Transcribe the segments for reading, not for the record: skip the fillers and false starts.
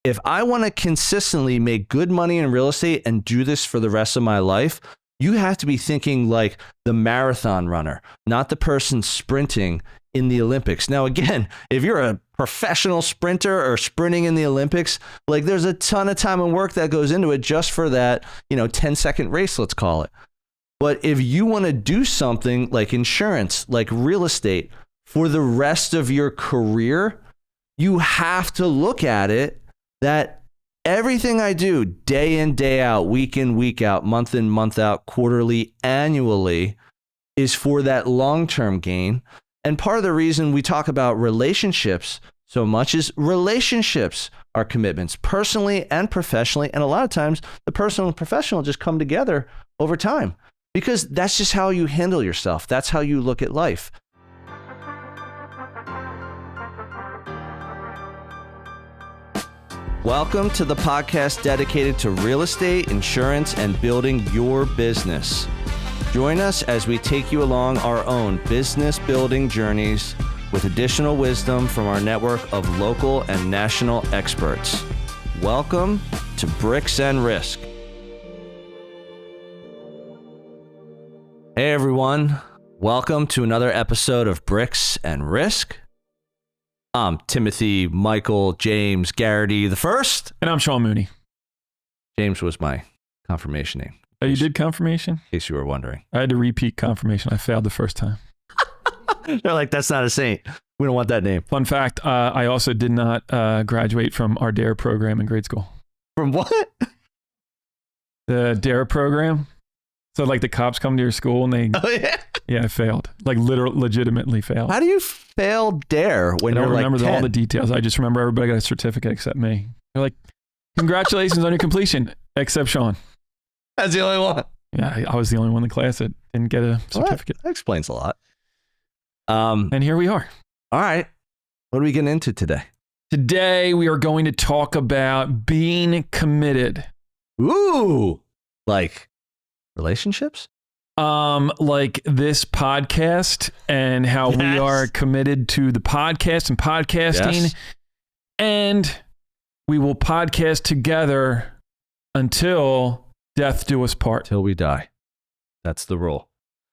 if I want to consistently make good money in real estate and do this for the rest of my life, you have to be thinking like the marathon runner, not the person sprinting in the Olympics. Now, again, if you're a professional sprinter or sprinting in the Olympics, like there's a ton of time and work that goes into it just for that, 10-second race, let's call it. But if you want to do something like insurance, like real estate for the rest of your career, you have to look at it that everything I do day in, day out, week in, week out, month in, month out, quarterly, annually is for that long-term gain. And part of the reason we talk about relationships so much is relationships are commitments, personally and professionally. And a lot of times the personal and professional just come together over time because that's just how you handle yourself. That's how you look at life. Welcome to the podcast dedicated to real estate, insurance, and building your business. Join us as we take you along our own business building journeys with additional wisdom from our network of local and national experts. Welcome to Bricks and Risk. Hey everyone, welcome to another episode of Bricks and Risk. I'm Timothy Michael James Garrity the First. And I'm Sean Mooney. James was my confirmation name. Oh, you did confirmation? In case you were wondering. I had to repeat confirmation. I failed the first time. They're like, that's not a saint. We don't want that name. Fun fact, I also did not graduate from our DARE program in grade school. From what? The DARE program. So like the cops come to your school and they... Oh, yeah? Yeah, I failed. Like legitimately failed. How do you fail DARE when you're like 10? I don't remember all the details. I just remember everybody got a certificate except me. They're like, congratulations on your completion, except Sean. That's the only one. Yeah, I was the only one in the class that didn't get a certificate. Well, that explains a lot. And here we are. All right. What are we getting into today? Today, we are going to talk about being committed. Ooh, like relationships? Like this podcast and how we are committed to the podcast and podcasting. Yes. And we will podcast together until death do us part. Till we die. That's the rule.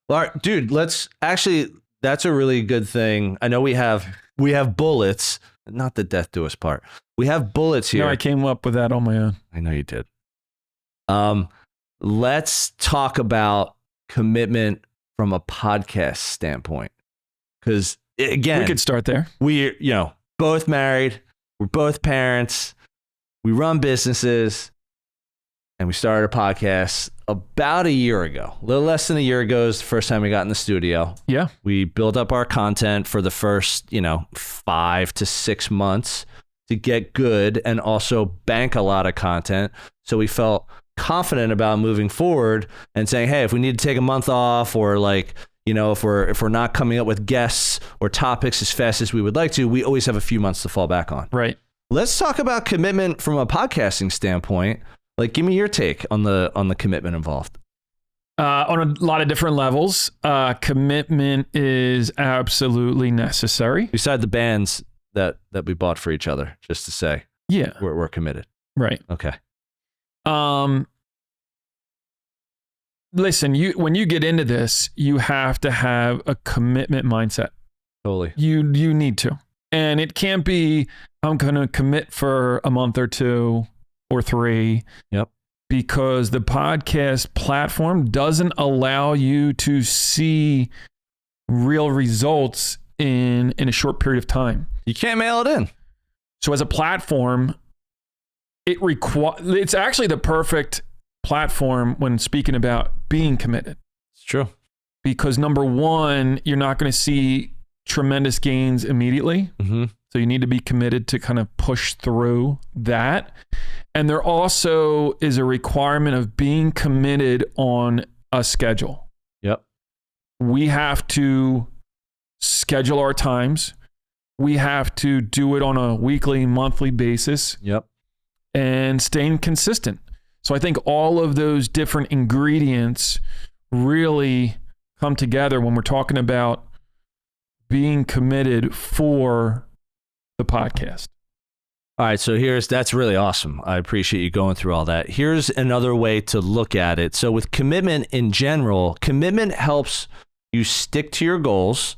All right, dude, that's a really good thing. I know we have bullets, not the death do us part. We have bullets here. No, I came up with that on my own. I know you did. Let's talk about commitment from a podcast standpoint. Because again, we could start there. We, both married, we're both parents, we run businesses, and we started a podcast about a year ago. A little less than a year ago is the first time we got in the studio. Yeah. We built up our content for the first, 5 to 6 months to get good and also bank a lot of content. So we felt confident about moving forward and saying, hey, if we need to take a month off or if we're not coming up with guests or topics as fast as we would like to, we always have a few months to fall back on. Right. Let's talk about commitment from a podcasting standpoint. Like, give me your take on the commitment involved. On a lot of different levels, commitment is absolutely necessary. Beside the bands that we bought for each other, just to say, yeah, we're committed. Right. Okay. Listen, when you get into this, you have to have a commitment mindset. Totally. You need to. And it can't be, I'm going to commit for a month or 2 or 3. Yep. Because the podcast platform doesn't allow you to see real results in a short period of time. You can't mail it in. So as a platform, it's actually the perfect platform when speaking about being committed. It's true. Because number one, you're not going to see tremendous gains immediately. Mm-hmm. So you need to be committed to kind of push through that. And there also is a requirement of being committed on a schedule. Yep. We have to schedule our times. We have to do it on a weekly, monthly basis. Yep. And staying consistent. So I think all of those different ingredients really come together when we're talking about being committed for the podcast. All right, so that's really awesome. I appreciate you going through all that. Here's another way to look at it. So with commitment in general, commitment helps you stick to your goals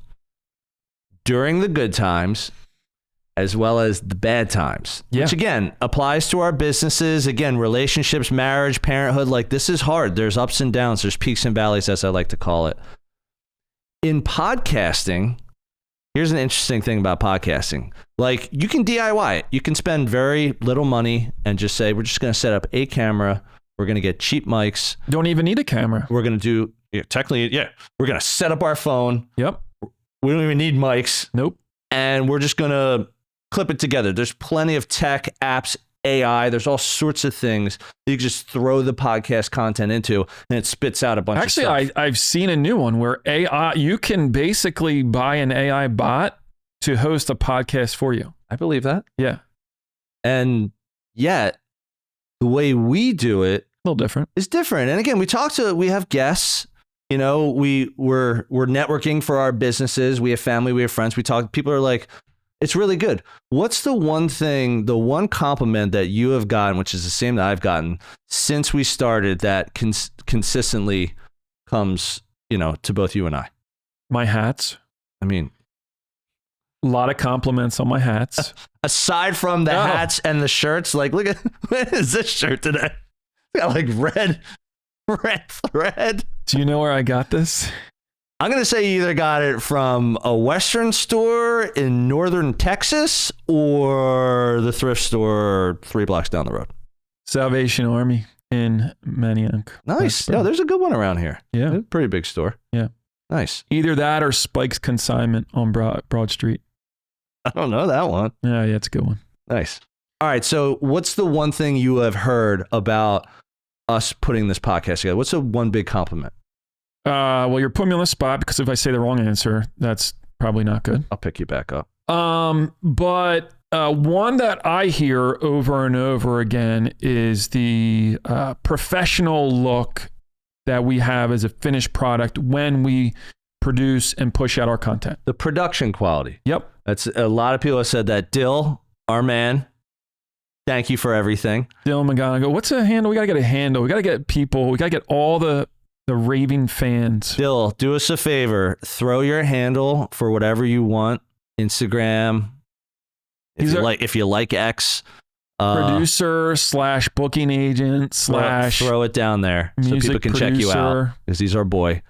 during the good times as well as the bad times, which again applies to our businesses. Again, relationships, marriage, parenthood, like this is hard. There's ups and downs. There's peaks and valleys, as I like to call it. In podcasting, here's an interesting thing about podcasting. Like you can DIY it. You can spend very little money and just say, we're just going to set up a camera. We're going to get cheap mics. Don't even need a camera. We're going to do, we're going to set up our phone. Yep. We don't even need mics. Nope. And we're just going to clip it together. There's plenty of tech, apps, AI. There's all sorts of things you can just throw the podcast content into and it spits out a bunch of stuff. Actually, I've seen a new one where AI, you can basically buy an AI bot to host a podcast for you. I believe that. Yeah. And yet the way we do it a little different. Is different. And again, we have guests, you know, we're networking for our businesses. We have family, we have friends. People are like, it's really good. What's the one compliment that you have gotten, which is the same that I've gotten since we started, that consistently comes, you know, to both you and I? My hats. I mean, a lot of compliments on my hats. Aside from the hats and the shirts, like, look at, what is this shirt today? It's got like red thread. Do you know where I got this? I'm going to say you either got it from a Western store in northern Texas or the thrift store 3 blocks down the road. Salvation Army in Manioc. Nice. Yeah, there's a good one around here. Yeah. It's a pretty big store. Yeah. Nice. Either that or Spike's Consignment on Broad Street. I don't know that one. Yeah, it's a good one. Nice. All right. So what's the one thing you have heard about us putting this podcast together? What's the one big compliment? Well, you're putting me on the spot because if I say the wrong answer, that's probably not good. I'll pick you back up. But one that I hear over and over again is the professional look that we have as a finished product when we produce and push out our content. The production quality. Yep. That's a lot of people have said that. Dill, our man, thank you for everything. Dill McGonigal. What's a handle? We got to get a handle. We got to get people. We got to get all the raving fans. Dill, do us a favor. Throw your handle for whatever you want. Instagram. If you like X. Producer / booking agent / throw it down there so people can check you out because he's our boy.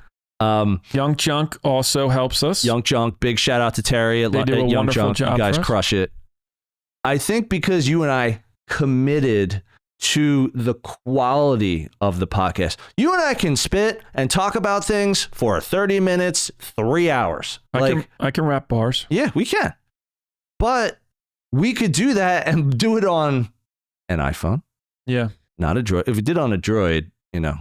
Young Junk also helps us. Young Junk, big shout out to Terry at Young Junk. You guys crush it. I think because you and I committed to the quality of the podcast. You and I can spit and talk about things for 30 minutes, 3 hours. I can rap bars. Yeah, we can. But we could do that and do it on an iPhone. Yeah. Not a Droid. If we did on a Droid, you know,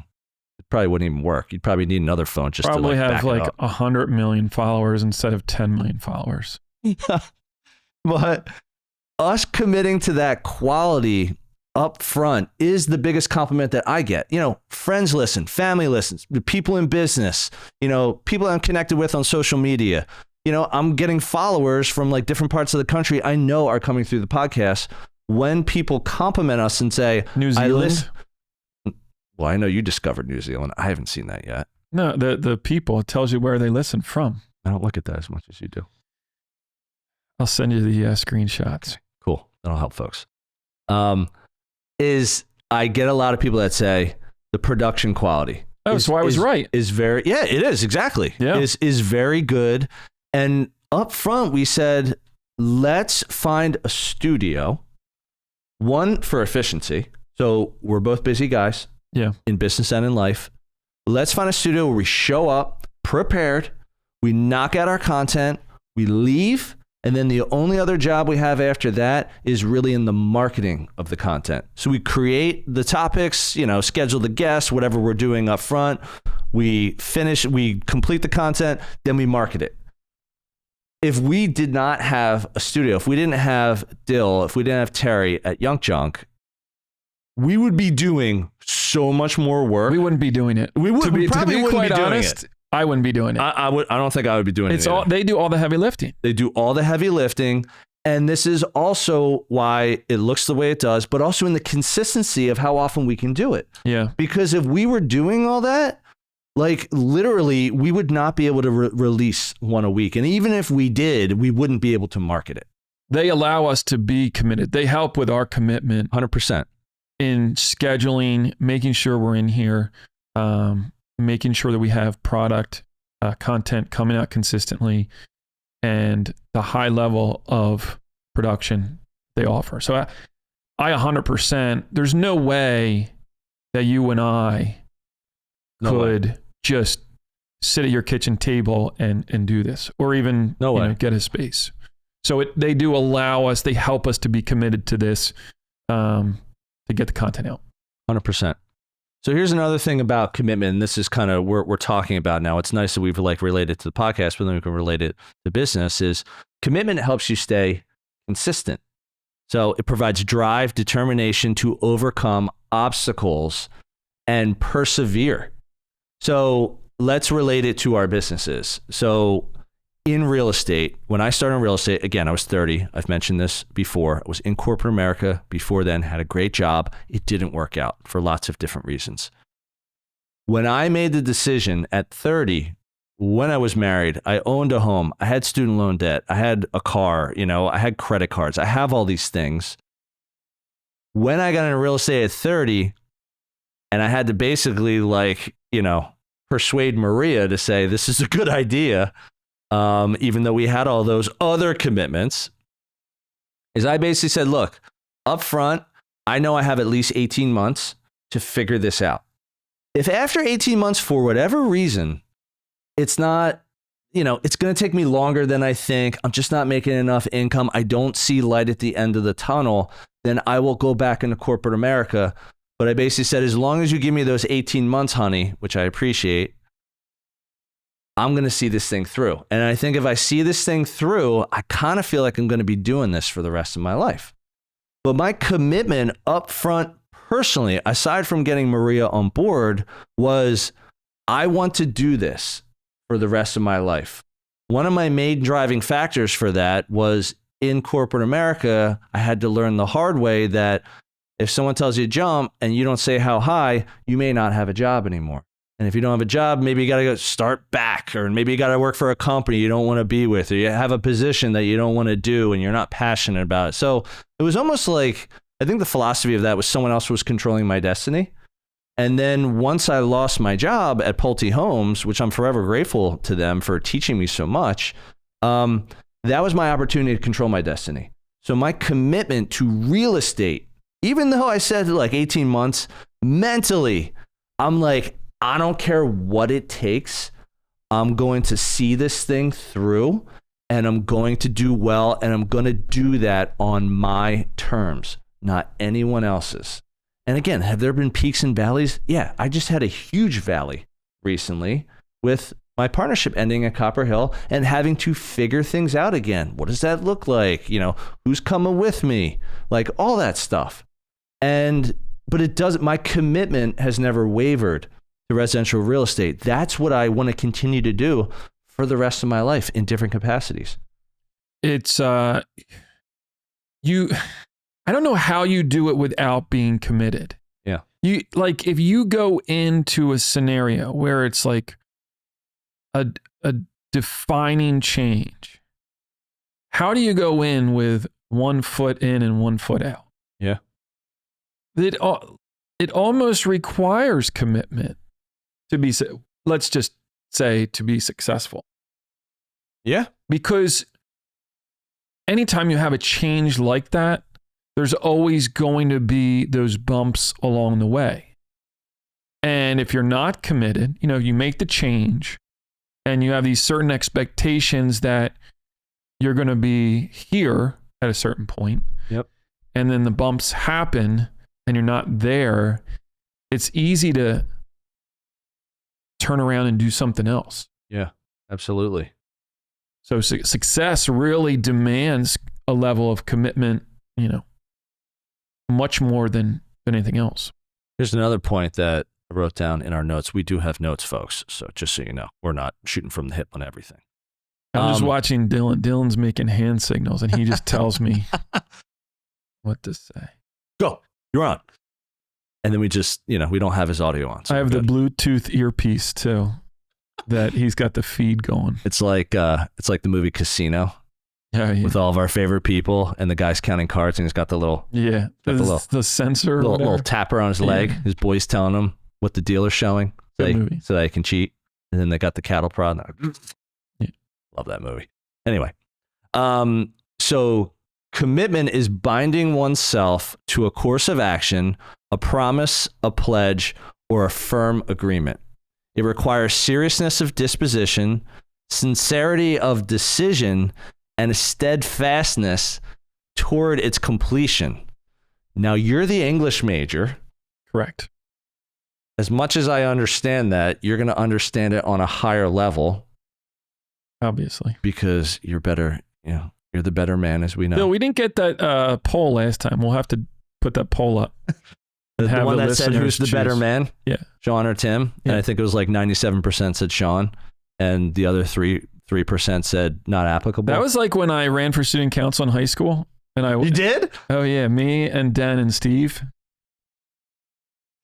it probably wouldn't even work. You'd probably need another phone just to have back 100 million followers instead of 10 million followers. But us committing to that quality up front is the biggest compliment that I get. You know, friends listen, family listens, people in business, you know, people I'm connected with on social media. You know, I'm getting followers from like different parts of the country I know are coming through the podcast. When people compliment us and say, New Zealand. Well, I know you discovered New Zealand. I haven't seen that yet. No, the people, it tells you where they listen from. I don't look at that as much as you do. I'll send you the screenshots. Okay, cool. That'll help folks. I get a lot of people that say the production quality. Oh, so I was right. It is exactly. Yeah. Is very good. And up front, we said, let's find a studio. One, for efficiency. So we're both busy guys. Yeah. In business and in life. Let's find a studio where we show up prepared. We knock out our content. We leave. And then the only other job we have after that is really in the marketing of the content. So we create the topics, you know, schedule the guests, whatever we're doing up front. We complete the content, then we market it. If we did not have a studio, if we didn't have Dill, if we didn't have Terry at Young Junk, we would be doing so much more work. We wouldn't be doing it. We would. To be quite honest, it. I wouldn't be doing it. I don't think I would be doing it. They do all the heavy lifting. They do all the heavy lifting, And this is also why it looks the way it does, but also in the consistency of how often we can do it. Yeah. Because if we were doing all that, like literally, we would not be able to release one a week. And even if we did, we wouldn't be able to market it. They allow us to be committed. They help with our commitment. 100%. In scheduling, making sure we're in here, making sure that we have product content coming out consistently, and the high level of production they offer. So I 100%, there's no way that you and I could just sit at your kitchen table and do this, or even get a space. So they do allow us, they help us to be committed to this, to get the content out. 100%. So here's another thing about commitment, and this is kind of what we're talking about now. It's nice that we've related to the podcast, but then we can relate it to business. Is commitment helps you stay consistent. So it provides drive, determination to overcome obstacles and persevere. So let's relate it to our businesses. So in real estate, when I started in real estate, again, I was 30. I've mentioned this before. I was in corporate America before then, had a great job. It didn't work out for lots of different reasons. When I made the decision at 30, when I was married, I owned a home. I had student loan debt. I had a car, I had credit cards. I have all these things. When I got into real estate at 30, and I had to basically persuade Maria to say, this is a good idea. Even though we had all those other commitments, is I basically said, look, up front, I know I have at least 18 months to figure this out. If after 18 months, for whatever reason, it's not, it's going to take me longer than I think, I'm just not making enough income, I don't see light at the end of the tunnel, then I will go back into corporate America. But I basically said, as long as you give me those 18 months, honey, which I appreciate, I'm going to see this thing through. And I think if I see this thing through, I kind of feel like I'm going to be doing this for the rest of my life. But my commitment up front, personally, aside from getting Maria on board, was I want to do this for the rest of my life. One of my main driving factors for that was in corporate America, I had to learn the hard way that if someone tells you jump and you don't say how high, you may not have a job anymore. And if you don't have a job, maybe you got to go start back, or maybe you got to work for a company you don't want to be with, or you have a position that you don't want to do and you're not passionate about it. So it was almost like, I think the philosophy of that was someone else was controlling my destiny. And then once I lost my job at Pulte Homes, which I'm forever grateful to them for teaching me so much, that was my opportunity to control my destiny. So my commitment to real estate, even though I said 18 months, mentally, I'm like, I don't care what it takes. I'm going to see this thing through, and I'm going to do well, and I'm going to do that on my terms, not anyone else's. And again, have there been peaks and valleys? Yeah, I just had a huge valley recently with my partnership ending at Copper Hill and having to figure things out again. What does that look like? Who's coming with me? All that stuff. But it doesn't, my commitment has never wavered to residential real estate. That's what I want to continue to do for the rest of my life in different capacities. It's I don't know how you do it without being committed. Yeah. If you go into a scenario where it's like a defining change, how do you go in with 1 foot in and 1 foot out? Yeah. It almost requires commitment to be, let's just say, to be successful. Yeah. Because anytime you have a change like that, there's always going to be those bumps along the way. And if you're not committed, you make the change and you have these certain expectations that you're going to be here at a certain point. Yep. And then the bumps happen and you're not there. It's easy to turn around and do something else. Yeah, absolutely. So success really demands a level of commitment, much more than anything else. Here's another point that I wrote down in our notes. We do have notes, folks. So just so you know, we're not shooting from the hip on everything. I'm just watching Dylan. Dylan's making hand signals, and he just tells me what to say. Go. You're on. And then we just, we don't have his audio on. So I have the Bluetooth earpiece too, that he's got the feed going. It's like the movie Casino. Yeah. With all of our favorite people, and the guy's counting cards, and he's got the little the sensor, little tapper on his leg. His boy's telling him what the dealer's showing, so that he can cheat. And then they got the cattle prod. Love that movie. Anyway, so commitment is binding oneself to a course of action, a promise, a pledge, or a firm agreement. It requires seriousness of disposition, sincerity of decision, and a steadfastness toward its completion. Now, you're the English major. Correct. As much as I understand that, you're going to understand it on a higher level. Obviously. Because you're better, you're the better man, as we know. Bill, we didn't get that poll last time. We'll have to put that poll up. The one that said who's the better man? Yeah. Sean or Tim? Yeah. And I think it was like 97% said Sean, and the other 3% said not applicable. That was like when I ran for student council in high school. You did? Oh, yeah. Me and Den and Steve.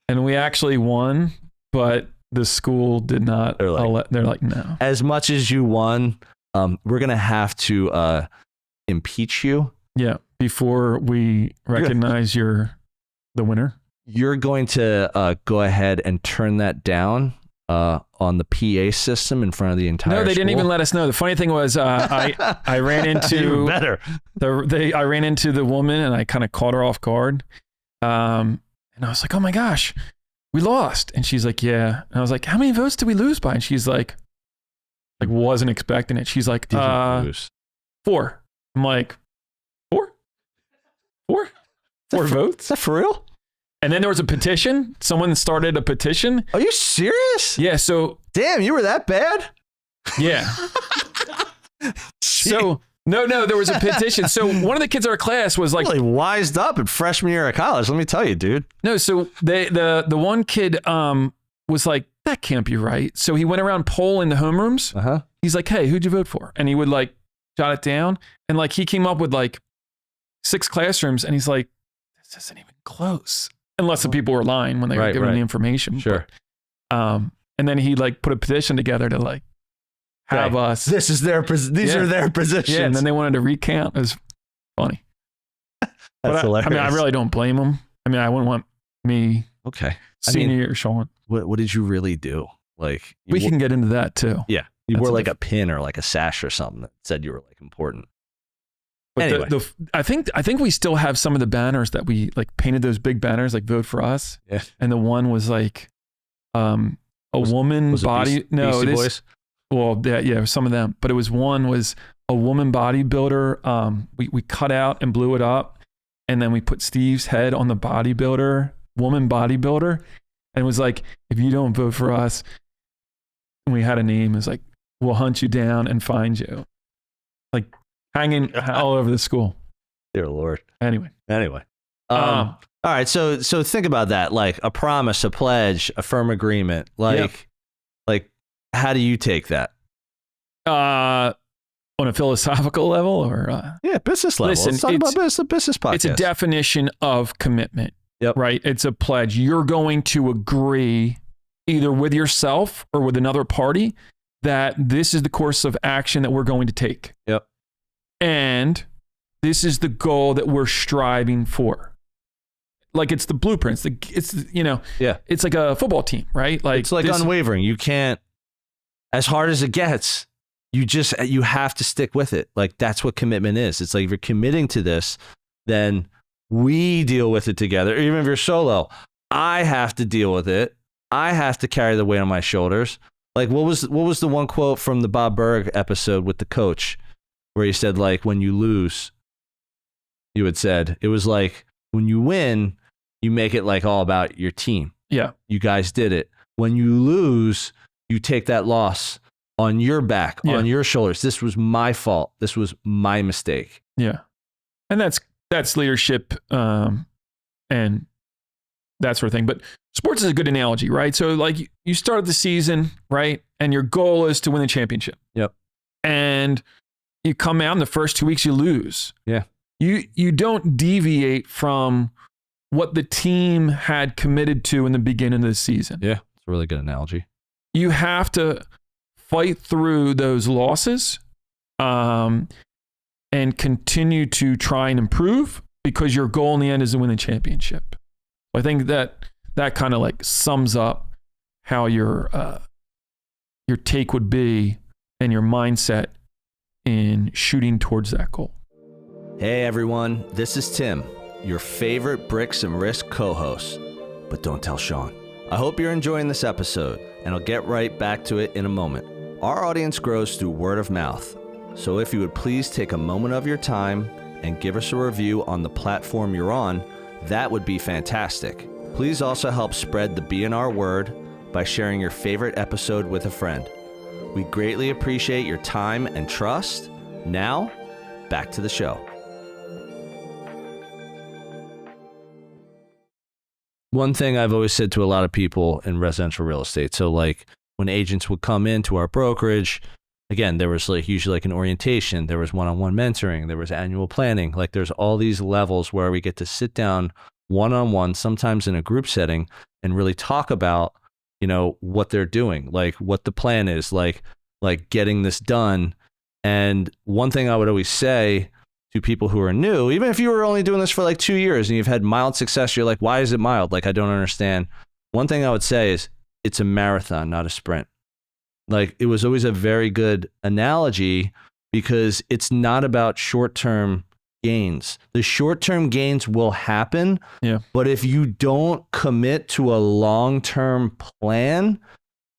And we actually won, but the school did not. They're like, no. As much as you won, we're going to have to impeach you. Yeah. Before we recognize you're the winner. You're going to go ahead and turn that down on the PA system in front of the entire No, they didn't school. even let us know. The funny thing was I ran into even better. I ran into the woman and I kind of caught her off guard. And I was like, oh my gosh, we lost. And she's like, yeah. And I was like, how many votes did we lose by? And she's like wasn't expecting it. She's like, 4. I'm like, 4? 4 votes? Is that for real? And then there was a petition. Someone started a petition. Are you serious? Yeah. So damn, you were that bad? Yeah. So no, there was a petition. So one of the kids in our class was like really wised up in freshman year of college. Let me tell you, dude. No, so the one kid was like, that can't be right. So he went around polling the homerooms. Uh-huh. He's like, hey, who'd you vote for? And he would like jot it down. And like he came up with like 6 classrooms, and he's like, this isn't even close. Unless the people were lying when they were giving the information. Sure. But, and then he like put a petition together to like have us. This is these are their positions. Yeah, and then they wanted to recount. It was funny. That's hilarious. I mean, I really don't blame them. I mean, I wouldn't want me. Okay. Senior year, Sean. What did you really do? Like we can get into that too. Yeah, you wore like a pin or like a sash or something that said you were like important. But anyway. I think we still have some of the banners that we like painted, those big banners like vote for us. Yeah. And the one was like woman body. Beastie Boys? Well, yeah, some of them. But it was a woman bodybuilder. We cut out and blew it up, and then we put Steve's head on the woman bodybuilder, and it was like, if you don't vote for us, and we had a name, it was like, we'll hunt you down and find you. Like hanging all over the school. Dear Lord. Anyway. All right. So think about that. Like a promise, a pledge, a firm agreement. Like how do you take that? On a philosophical level or? Business level. Listen, let's talk about business podcast. It's a definition of commitment. Yep. Right. It's a pledge. You're going to agree either with yourself or with another party that this is the course of action that we're going to take. Yep. And this is the goal that we're striving for. Like it's the blueprints. It's it's like a football team, right? Like it's like unwavering. You can't, as hard as it gets, you have to stick with it. Like that's what commitment is. It's like if you're committing to this, then we deal with it together. Even if you're solo, I have to deal with it. I have to carry the weight on my shoulders. Like what was the one quote from the Bob Berg episode with the coach where he said, like, when you lose, you had said, it was like when you win, you make it like all about your team. Yeah. You guys did it. When you lose, you take that loss on your back, on your shoulders. This was my fault. This was my mistake. Yeah. And that's leadership and that sort of thing. But sports is a good analogy, right? So like you start the season, right? And your goal is to win the championship. Yep. and you come out in the first 2 weeks, you lose. Yeah. You don't deviate from what the team had committed to in the beginning of the season. Yeah, it's a really good analogy. You have to fight through those losses and continue to try and improve, because your goal in the end is to win the championship. I think that kind of like sums up how your take would be and your mindset in shooting towards that goal. Hey everyone, this is Tim, your favorite Bricks and Risk co-host. But don't tell Sean. I hope you're enjoying this episode, and I'll get right back to it in a moment. Our audience grows through word of mouth, so if you would please take a moment of your time and give us a review on the platform you're on, that would be fantastic. Please also help spread the B&R word by sharing your favorite episode with a friend. We greatly appreciate your time and trust. Now, back to the show. One thing I've always said to a lot of people in residential real estate, so like when agents would come into our brokerage, again, there was like usually like an orientation, there was one-on-one mentoring, there was annual planning, like there's all these levels where we get to sit down one-on-one, sometimes in a group setting, and really talk about, you know, what they're doing, like what the plan is, like getting this done. And one thing I would always say to people who are new, even if you were only doing this for like 2 years and you've had mild success, you're like, why is it mild? Like, I don't understand. One thing I would say is it's a marathon, not a sprint. Like, it was always a very good analogy because it's not about short-term gains. The short-term gains will happen, but if you don't commit to a long-term plan,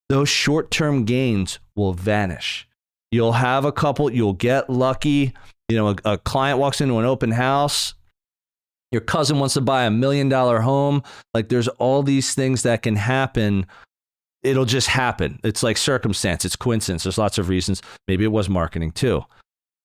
those short-term gains will vanish. You'll have a couple, you'll get lucky. You know, a client walks into an open house, your cousin wants to buy $1 million home. Like, there's all these things that can happen. It'll just happen. It's like circumstance. It's coincidence. There's lots of reasons. Maybe it was marketing too.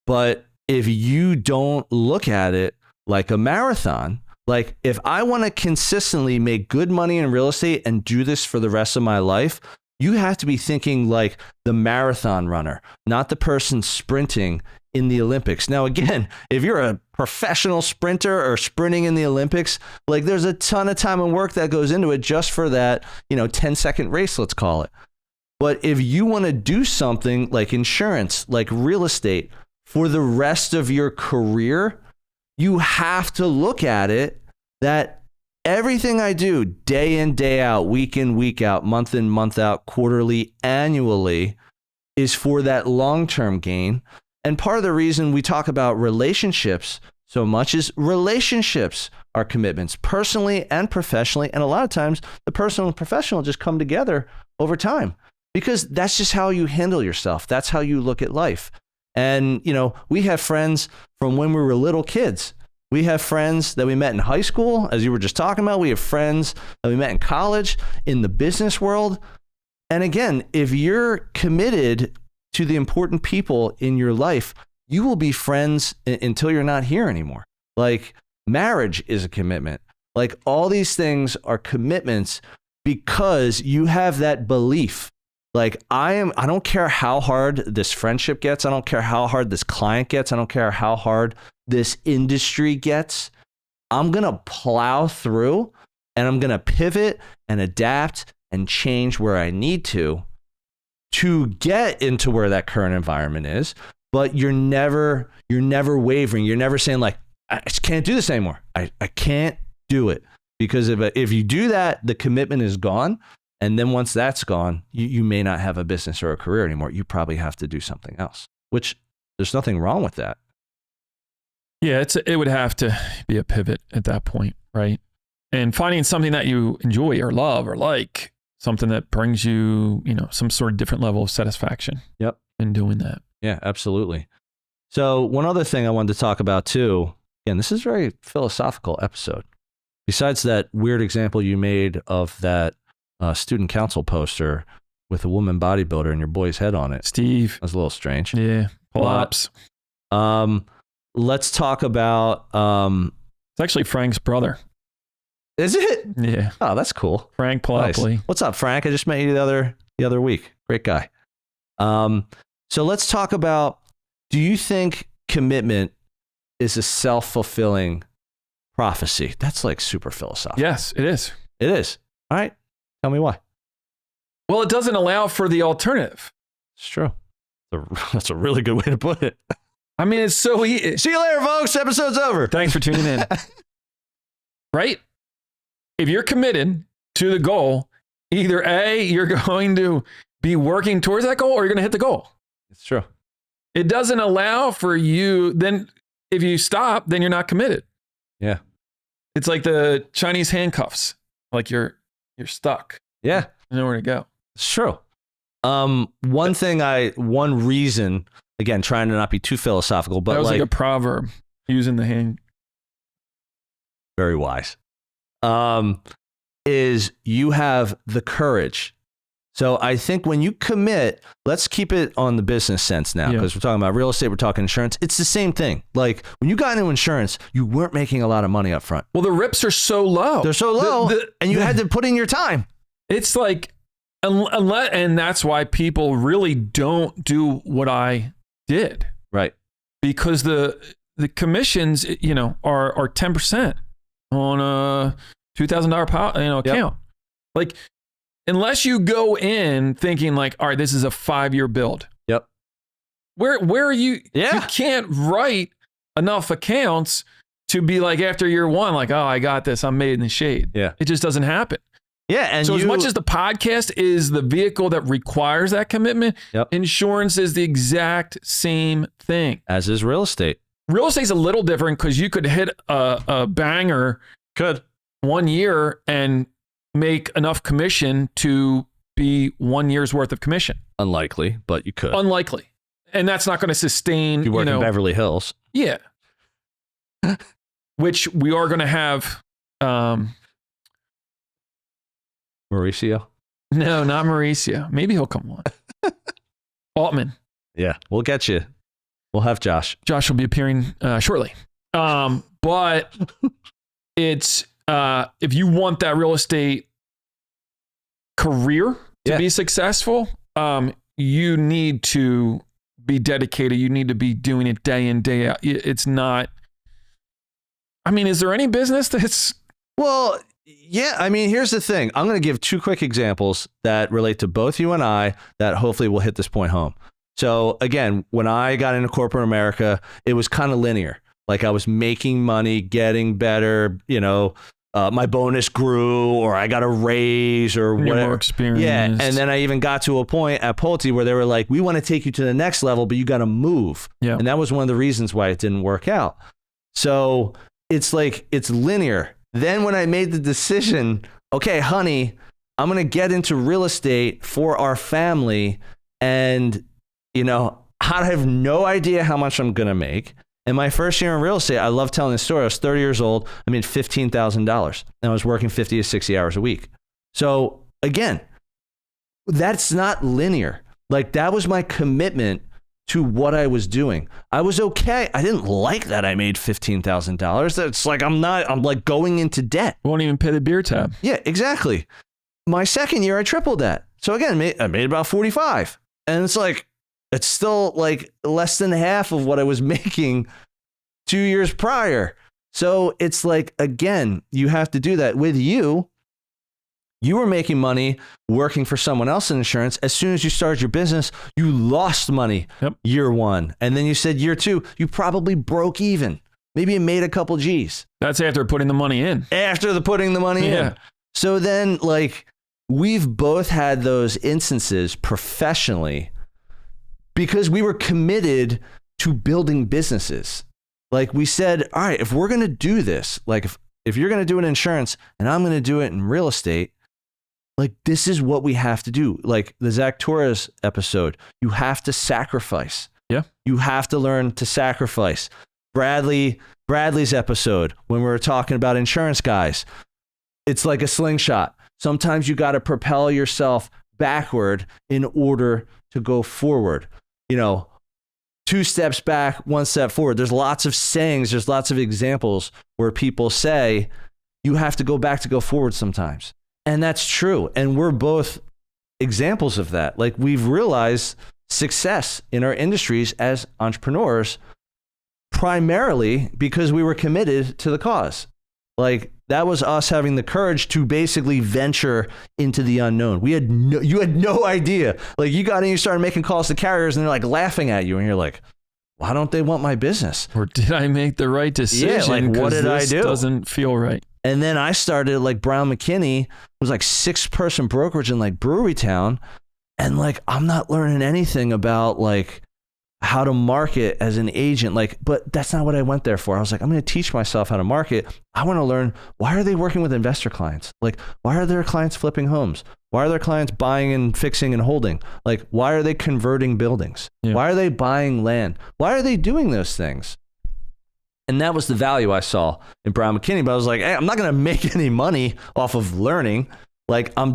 But if you don't look at it like a marathon, like if I want to consistently make good money in real estate and do this for the rest of my life, you have to be thinking like the marathon runner, not the person sprinting in the Olympics. Now, again, if you're a professional sprinter or sprinting in the Olympics, like there's a ton of time and work that goes into it just for that, 10-second race, let's call it. But if you want to do something like insurance, like real estate for the rest of your career, you have to look at it that everything I do day in, day out, week in, week out, month in, month out, quarterly, annually is for that long-term gain. And part of the reason we talk about relationships so much is relationships are commitments, personally and professionally. And a lot of times the personal and professional just come together over time because that's just how you handle yourself. That's how you look at life. And, we have friends from when we were little kids. We have friends that we met in high school, as you were just talking about. We have friends that we met in college, in the business world. And again, if you're committed to the important people in your life, you will be friends until you're not here anymore. Like marriage is a commitment. Like all these things are commitments because you have that belief. Like I don't care how hard this friendship gets. I don't care how hard this client gets. I don't care how hard this industry gets. I'm going to plow through and I'm going to pivot and adapt and change where I need to get into where that current environment is. But you're never wavering. You're never saying like, I just can't do this anymore. I can't do it. Because if you do that, the commitment is gone. And then once that's gone, you may not have a business or a career anymore. You probably have to do something else, which there's nothing wrong with that. Yeah, it would have to be a pivot at that point, right? And finding something that you enjoy or love or like, something that brings you, some sort of different level of satisfaction. Yep. In doing that. Yeah, absolutely. So one other thing I wanted to talk about too, again, this is a very philosophical episode. Besides that weird example you made of that student council poster with a woman bodybuilder and your boy's head on it. Steve. That was a little strange. Yeah. Pull-ups. Let's talk about... it's actually Frank's brother. Is it? Yeah. Oh, that's cool. Frank Palapoli. Nice. What's up, Frank? I just met you the other week. Great guy. So let's talk about, do you think commitment is a self-fulfilling prophecy? That's like super philosophical. Yes, it is. It is. All right. Tell me why. Well, it doesn't allow for the alternative. It's true. That's a really good way to put it. I mean, it's so easy. See you later, folks. Episode's over. Thanks for tuning in. Right? If you're committed to the goal, either A, you're going to be working towards that goal, or you're going to hit the goal. It's true. It doesn't allow for you. Then if you stop, then you're not committed. Yeah. It's like the Chinese handcuffs. Like you're stuck. Yeah. There's nowhere to go. It's true. One reason, again, trying to not be too philosophical, but that was like a proverb, using the hand. Very wise. Is you have the courage. So I think when you commit, let's keep it on the business sense now, because we're talking about real estate, we're talking insurance. It's the same thing. Like when you got into insurance, you weren't making a lot of money up front. Well, the rips are so low. They're so low, and you had to put in your time. It's like, and that's why people really don't do what I did. Right. Because the commissions, are 10% on a $2,000 account. Yep. Like, unless you go in thinking like, all right, this is a 5-year build. Yep. Where are you? Yeah. You can't write enough accounts to be like after year 1, like, oh, I got this. I'm made in the shade. Yeah. It just doesn't happen. Yeah. And so as much as the podcast is the vehicle that requires that commitment, insurance is the exact same thing. As is real estate. Real estate's a little different because you could hit a banger 1 year and make enough commission to be 1 year's worth of commission. Unlikely, but you could. Unlikely. And that's not going to sustain. You work in Beverly Hills. Yeah. Which we are going to have. Mauricio? No, not Mauricio. Maybe he'll come on. Altman. Yeah, we'll get you. We'll have Josh. Josh will be appearing shortly. But it's if you want that real estate career to be successful, you need to be dedicated. You need to be doing it day in, day out. It's not. I mean, is there any business that's? Well, yeah. I mean, here's the thing. I'm going to give 2 quick examples that relate to both you and I that hopefully will hit this point home. So again, when I got into corporate America, it was kind of linear. Like I was making money, getting better, my bonus grew or I got a raise or whatever. More experience. Yeah. And then I even got to a point at Pulte where they were like, we want to take you to the next level, but you got to move. Yeah. And that was one of the reasons why it didn't work out. So it's like, it's linear. Then when I made the decision, okay, honey, I'm going to get into real estate for our family. And, I have no idea how much I'm going to make. And my first year in real estate, I love telling this story. I was 30 years old. I made $15,000 and I was working 50 to 60 hours a week. So again, that's not linear. Like that was my commitment to what I was doing. I was okay. I didn't like that I made $15,000. That's like, I'm like going into debt. Won't even pay the beer tab. Yeah, exactly. My second year, I tripled that. So again, I made about 45. And it's like, it's still like less than half of what I was making 2 years prior. So it's like, again, you have to do that. With you were making money working for someone else in insurance. As soon as you started your business, you lost money year 1. And then you said year 2, you probably broke even. Maybe you made a couple G's. That's after putting the money in. After putting the money in. So then like we've both had those instances professionally because we were committed to building businesses. Like we said, all right, if we're going to do this, like if you're going to do it in insurance and I'm going to do it in real estate, like this is what we have to do. Like the Zach Torres episode, you have to sacrifice. Yeah. You have to learn to sacrifice. Bradley's episode, when we were talking about insurance guys, it's like a slingshot. Sometimes you got to propel yourself backward in order to go forward. 2 steps back, 1 step forward. There's lots of sayings. There's lots of examples where people say you have to go back to go forward sometimes. And that's true. And we're both examples of that. Like we've realized success in our industries as entrepreneurs, primarily because we were committed to the cause. Like, that was us having the courage to basically venture into the unknown. You had no idea. Like, you got in, you started making calls to carriers, and they're like laughing at you, and you're like, why don't they want my business? Or did I make the right decision? Yeah, like, what did I do? Doesn't feel right. And then I started like Brown McKinney. It was like 6-person brokerage in like Brewery Town. And like, I'm not learning anything about like how to market as an agent. Like, but that's not what I went there for. I was like, I'm going to teach myself how to market. I want to learn, why are they working with investor clients? Like, why are their clients flipping homes? Why are their clients buying and fixing and holding? Like, why are they converting buildings? Yeah. Why are they buying land? Why are they doing those things? And that was the value I saw in Brown McKinney. But I was like, hey, I'm not going to make any money off of learning. Like, I'm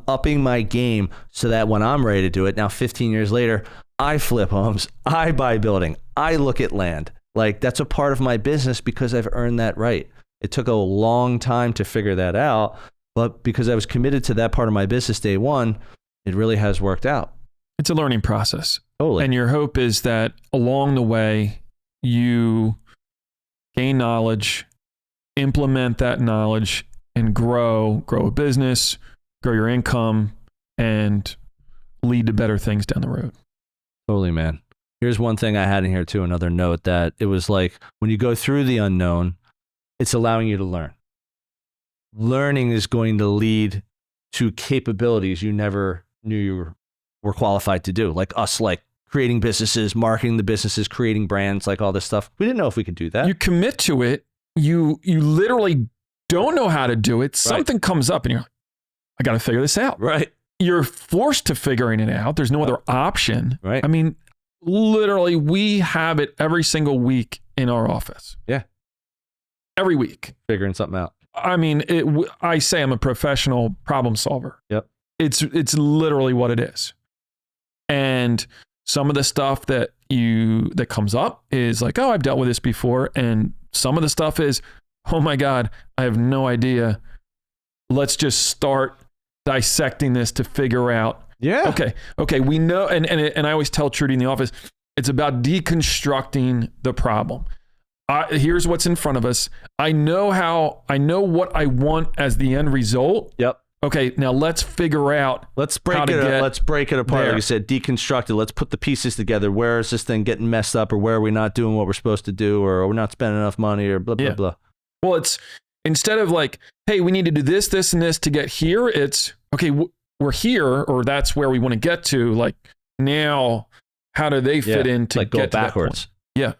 upping my game so that when I'm ready to do it, now 15 years later, I flip homes, I buy building, I look at land. Like, that's a part of my business because I've earned that right. It took a long time to figure that out, but because I was committed to that part of my business day one, it really has worked out. It's a learning process. Totally. And your hope is that along the way, you gain knowledge, implement that knowledge, and grow a business, grow your income, and lead to better things down the road. Totally, man. Here's one thing I had in here too, another note, that it was like, when you go through the unknown, it's allowing you to learn. Learning is going to lead to capabilities you never knew you were qualified to do. Like us, like creating businesses, marketing the businesses, creating brands, like all this stuff. We didn't know if we could do that. You commit to it. You literally don't know how to do it. Something comes up and you're like, I got to figure this out. Right. You're forced to figuring it out. There's no other option. Right. I mean, literally, we have it every single week in our office. Yeah. Every week. Figuring something out. I mean, I say I'm a professional problem solver. Yep. It's literally what it is. And some of the stuff that comes up is like, oh, I've dealt with this before. And some of the stuff is, oh my God, I have no idea. Let's just start dissecting this to figure out. Yeah. Okay. We know, and I always tell Trudy in the office, it's about deconstructing the problem. Here's what's in front of us. I know what I want as the end result. Yep. Okay, now let's figure out. Let's break it apart. There. Like you said, deconstruct it. Let's put the pieces together. Where is this thing getting messed up, or where are we not doing what we're supposed to do, or we're not spending enough money, or blah, blah, blah. Well, it's instead of like, hey, we need to do this, this, and this to get here. It's okay, we're here, or that's where we want to get to. Like, now, how do they fit in to like get go backwards? Yeah.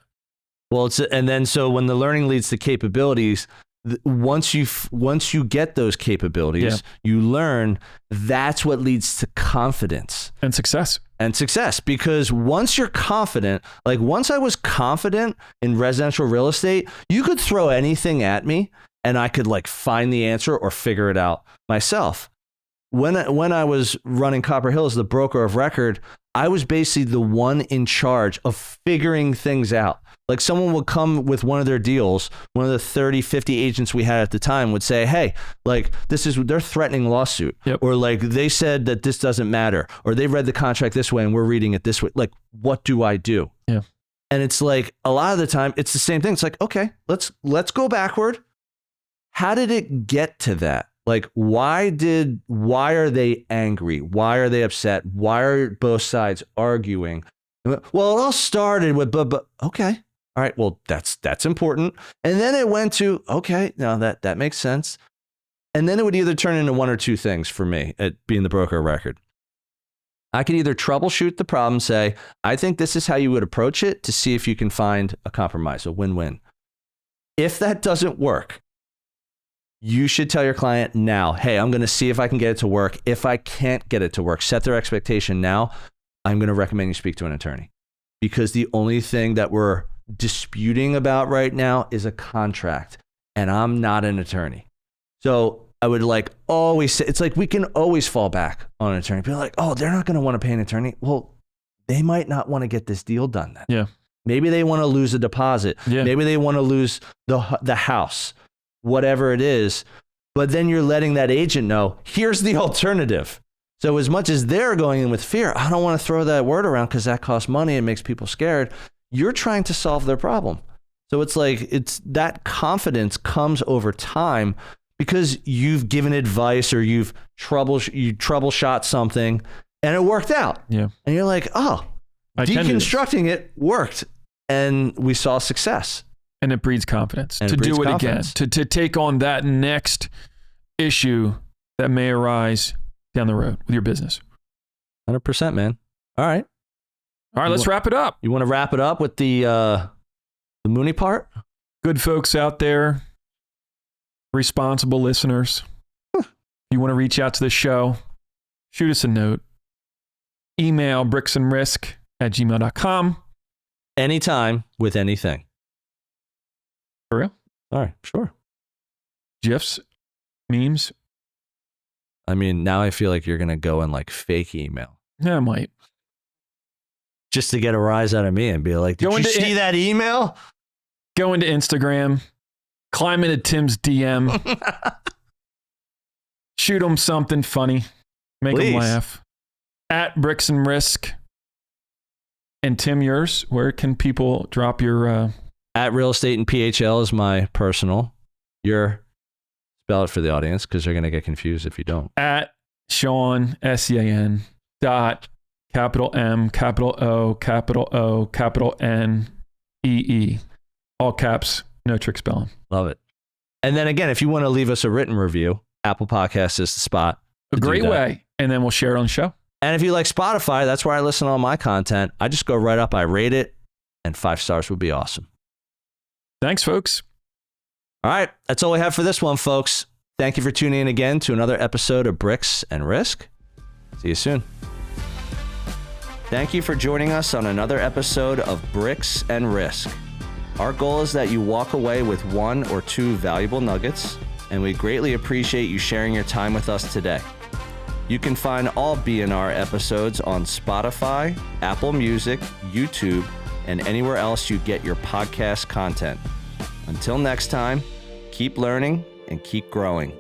Well, so when the learning leads to capabilities, once you get those capabilities, you learn. That's what leads to confidence and success. Because once you're confident, like once I was confident in residential real estate, you could throw anything at me and I could like find the answer or figure it out myself. When I was running Copper Hill as the broker of record, I was basically the one in charge of figuring things out. Like someone would come with one of their deals, one of the 30, 50 agents we had at the time would say, hey, like they're threatening lawsuit. Yep. Or like they said that this doesn't matter, or they read the contract this way and we're reading it this way. Like, what do I do? Yeah. And it's like, a lot of the time it's the same thing. It's like, okay, let's go backward. How did it get to that? Like, why are they angry? Why are they upset? Why are both sides arguing? Well, it all started with, but okay. All right, well, that's important. And then it went to, okay, now that makes sense. And then it would either turn into one or two things for me at being the broker of record. I could either troubleshoot the problem, say, I think this is how you would approach it to see if you can find a compromise, a win-win. If that doesn't work, you should tell your client now, hey, I'm going to see if I can get it to work. If I can't get it to work, set their expectation now. I'm going to recommend you speak to an attorney, because the only thing that we're disputing about right now is a contract, and I'm not an attorney. So I would like always say, it's like we can always fall back on an attorney. People are like, oh, they're not going to want to pay an attorney. Well, they might not want to get this deal done then. Yeah. Maybe they want to lose a deposit. Yeah. Maybe they want to lose the house, whatever it is. But then you're letting that agent know, here's the alternative. So as much as they're going in with fear, I don't want to throw that word around because that costs money and makes people scared. You're trying to solve their problem. So it's like, it's that confidence comes over time because you've given advice or you troubleshot something and it worked out. Yeah. And you're like, oh, deconstructing it worked. And we saw success. And it breeds confidence to do it again, to take on that next issue that may arise down the road with your business. 100%, man. All right. Let's wrap it up. You want to wrap it up with the Mooney part? Good folks out there, responsible listeners. If you want to reach out to the show, shoot us a note. Email bricksandrisk@gmail.com. Anytime with anything. For real? All right, sure. GIFs, memes. I mean, now I feel like you're going to go and like fake email. Yeah, I might. Just to get a rise out of me and be like, did you see that email? Go into Instagram, climb into Tim's DM, shoot him something funny, make him laugh. At Bricks and Risk. And Tim, yours, where can people drop your... At Real Estate and PHL is my personal. Your... Spell it for the audience because they're going to get confused if you don't. At Sean, SEAN, dot, capital M, capital O, capital O, capital N, EE. All caps, no trick spelling. Love it. And then again, if you want to leave us a written review, Apple Podcasts is the spot. A great way. And then we'll share it on the show. And if you like Spotify, that's where I listen to all my content. I just go right up, I rate it, and 5 stars would be awesome. Thanks, folks. All right, that's all we have for this one, folks. Thank you for tuning in again to another episode of Bricks and Risk. See you soon. Thank you for joining us on another episode of Bricks and Risk. Our goal is that you walk away with 1 or 2 valuable nuggets, and we greatly appreciate you sharing your time with us today. You can find all BNR episodes on Spotify, Apple Music, YouTube, and anywhere else you get your podcast content. Until next time, keep learning and keep growing.